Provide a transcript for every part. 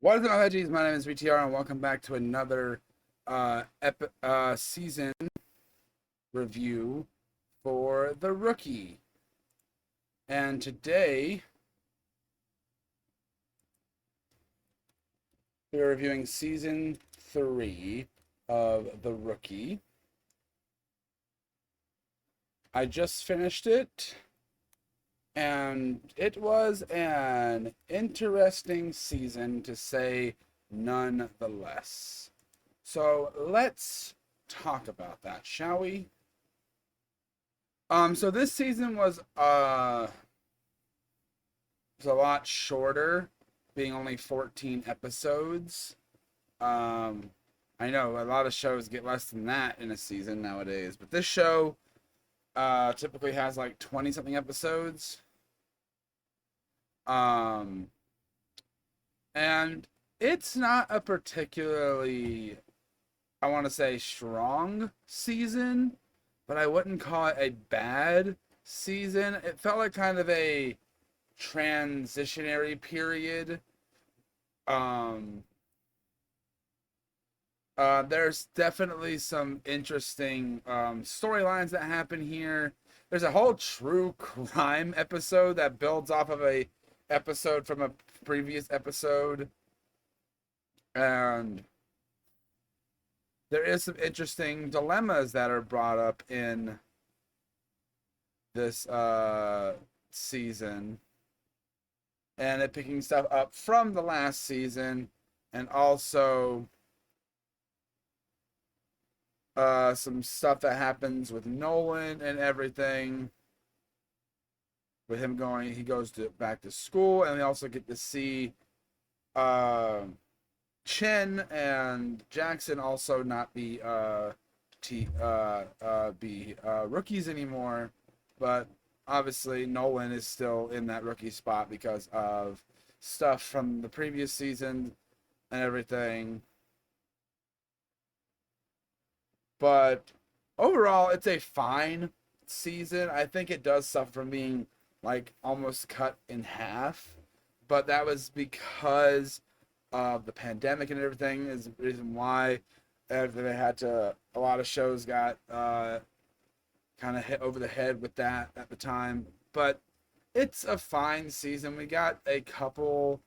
What is up, veggies? My name is VTR, and welcome back to another season review for The Rookie. And today we're reviewing season 3 of The Rookie. I just finished it, and it was an interesting season, to say none the less. So let's talk about that, shall we? So this season was a lot shorter, being only 14 episodes. I know a lot of shows get less than that in a season nowadays, but this show typically has like 20 something episodes. Um, and it's not a particularly, I want to say, strong season, but I wouldn't call it a bad season. It felt like kind of a transitionary period. Um, there's definitely some interesting storylines that happen here. There's a whole true crime episode that builds off of a episode from a previous episode, and there is some interesting dilemmas that are brought up in this season, and it picking stuff up from the last season, and also some stuff that happens with Nolan and everything. With him going, he goes back to school, and we also get to see Chen and Jackson also not be rookies anymore, but obviously Nolan is still in that rookie spot because of stuff from the previous season and everything. But overall, it's a fine season. I think it does suffer from being like almost cut in half, but that was because of the pandemic and everything is the reason why they had to. A lot of shows got kind of hit over the head with that at the time, but it's a fine season. We got a couple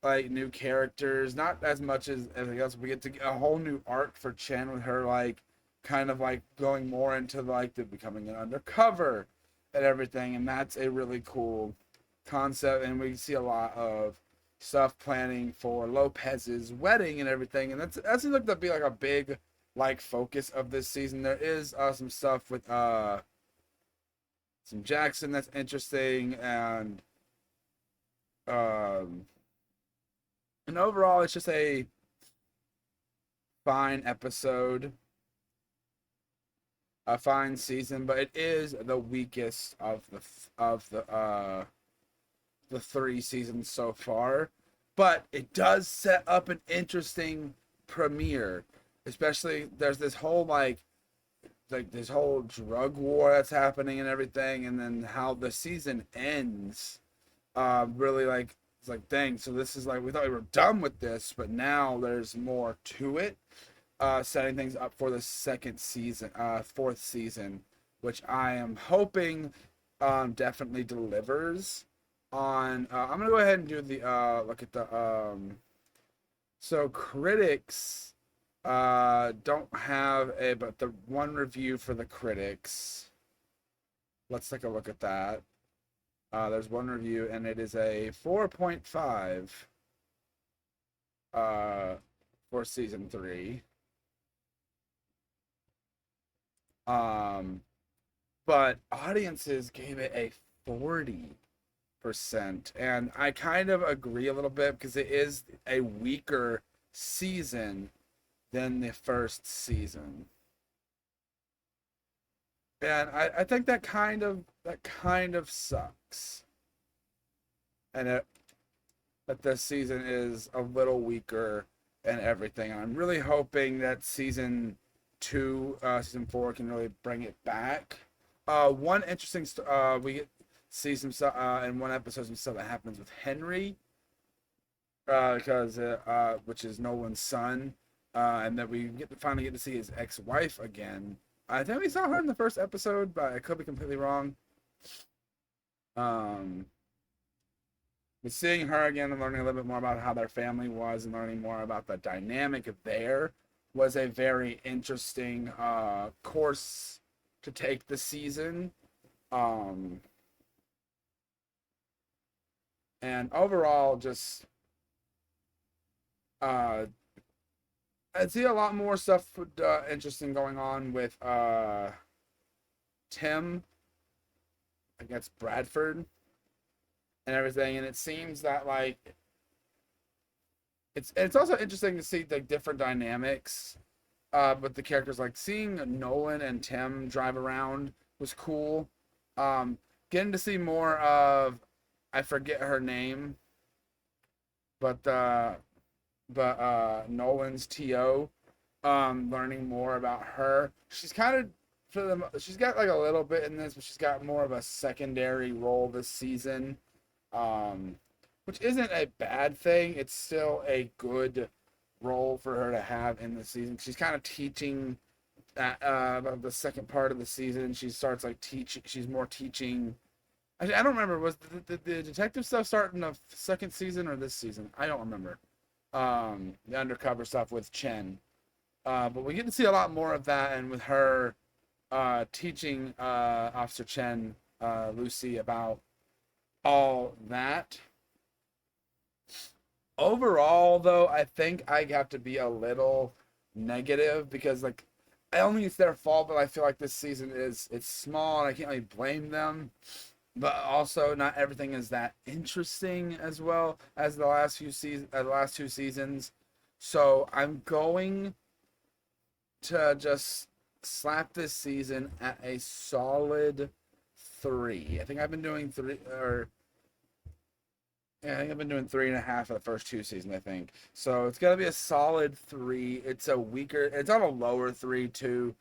like new characters, not as much as everything else. We get to get a whole new arc for Chen with her like kind of like going more into like the becoming an undercover and everything, and that's a really cool concept. And we see a lot of stuff planning for Lopez's wedding and everything, and that seems like to be like a big like focus of this season. There is some stuff with some Jackson that's interesting, um and overall it's just a fine episode, a fine season, but it is the weakest of the 3 seasons so far. But it does set up an interesting premiere, especially there's this whole like this whole drug war that's happening and everything, and then how the season ends. Really like it's like, dang, so this is like we thought we were done with this, but now there's more to it. Setting things up for the second season, fourth season, which I am hoping definitely delivers on. I'm gonna go ahead and do the look at the so critics don't have a, but the one review for the critics. Let's take a look at that. There's one review, and it is a 4.5 for season 3. But audiences gave it a 40%, and I kind of agree a little bit because it is a weaker season than the first season, and I think that kind of sucks, and that this season is a little weaker and everything. I'm really hoping that season 2, season 4 can really bring it back. One interesting, we see some stuff in one episode, some stuff that happens with Henry, because which is Nolan's son, and that we finally get to see his ex-wife again. I think we saw her in the first episode, but I could be completely wrong. Um, but seeing her again and learning a little bit more about how their family was and learning more about the dynamic there was a very interesting course to take the season. Um, and overall, just uh, I see a lot more stuff interesting going on with Tim against Bradford and everything, and it seems that like it's also interesting to see the different dynamics with the characters. Like seeing Nolan and Tim drive around was cool. Um, Getting to see more of I forget her name, but Nolan's TO, learning more about her. She's kind of she's got like a little bit in this, but she's got more of a secondary role this season, um, which isn't a bad thing. It's still a good role for her to have in the season. She's kind of teaching about the second part of the season. She starts like teaching. She's more teaching. I don't remember. Was the detective stuff start in the second season or this season? I don't remember. The undercover stuff with Chen. But we get to see a lot more of that, and with her teaching Officer Chen, Lucy, about all that. Overall, though, I think I have to be a little negative because, like, I don't think it's their fault, but I feel like this season it's small, and I can't really blame them. But also, not everything is that interesting as well as the last the last two seasons. So I'm going to just slap this season at a solid 3. I think I've been doing 3, or yeah, I think I've been doing 3.5 for the first two seasons. I think so. It's gonna be a solid 3. It's a weaker. It's on a lower 3 too,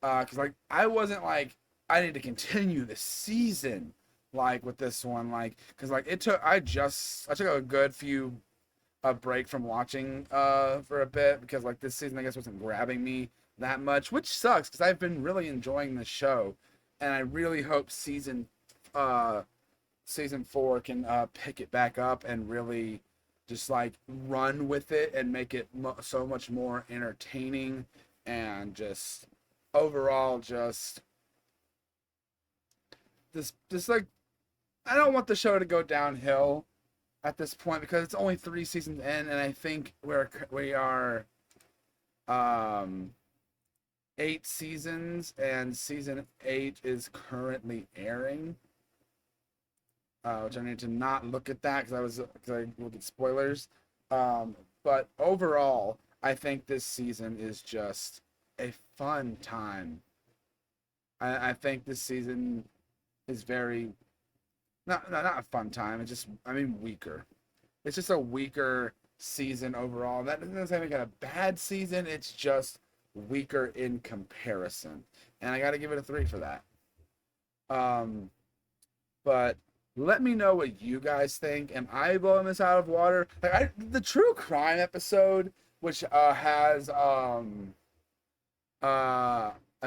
because like I wasn't like I need to continue the season like with this one, like because like I took a good few a break from watching for a bit because like this season I guess wasn't grabbing me that much, which sucks because I've been really enjoying the show, and I really hope uh season 4 can pick it back up and really just like run with it and make it so much more entertaining, and just overall just like I don't want the show to go downhill at this point because it's only 3 seasons in, and I think we are 8 seasons, and season 8 is currently airing. Which I need to not look at that because I will get spoilers. But overall, I think this season is just a fun time. I think this season is very not a fun time. It's just weaker. It's just a weaker season overall. That doesn't make it a bad season. It's just weaker in comparison, and I got to give it a 3 for that. But let me know what you guys think. Am I blowing this out of water? Like the true crime episode, which has I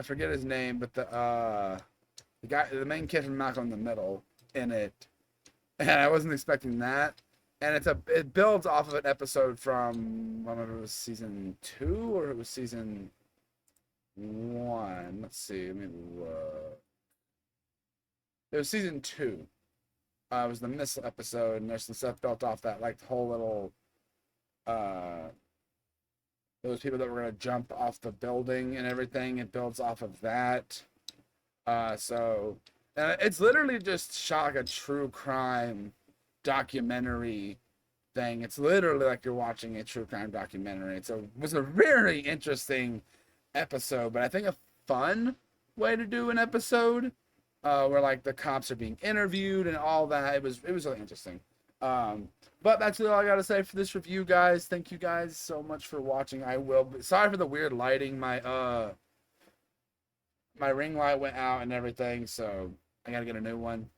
forget his name, but the main kid from Malcolm in the Middle in it, and I wasn't expecting that. And it builds off of an episode from I don't know if it was season 2 or it was season 1. Let's see. Let me look. It was season 2. It was the missile episode, and there's some stuff built off that, like the whole little those people that were gonna jump off the building and everything. It builds off of that. So it's literally just shot like a true crime documentary thing. It's literally like you're watching a true crime documentary. It was a very interesting episode, but I think a fun way to do an episode where like the cops are being interviewed and all that. It was really interesting. But that's all I gotta say for this review, guys. Thank you guys so much for watching. Sorry for the weird lighting. My ring light went out and everything, so I gotta get a new one.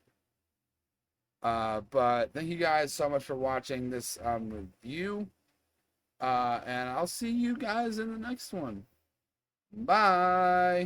But thank you guys so much for watching this review. And I'll see you guys in the next one. Bye.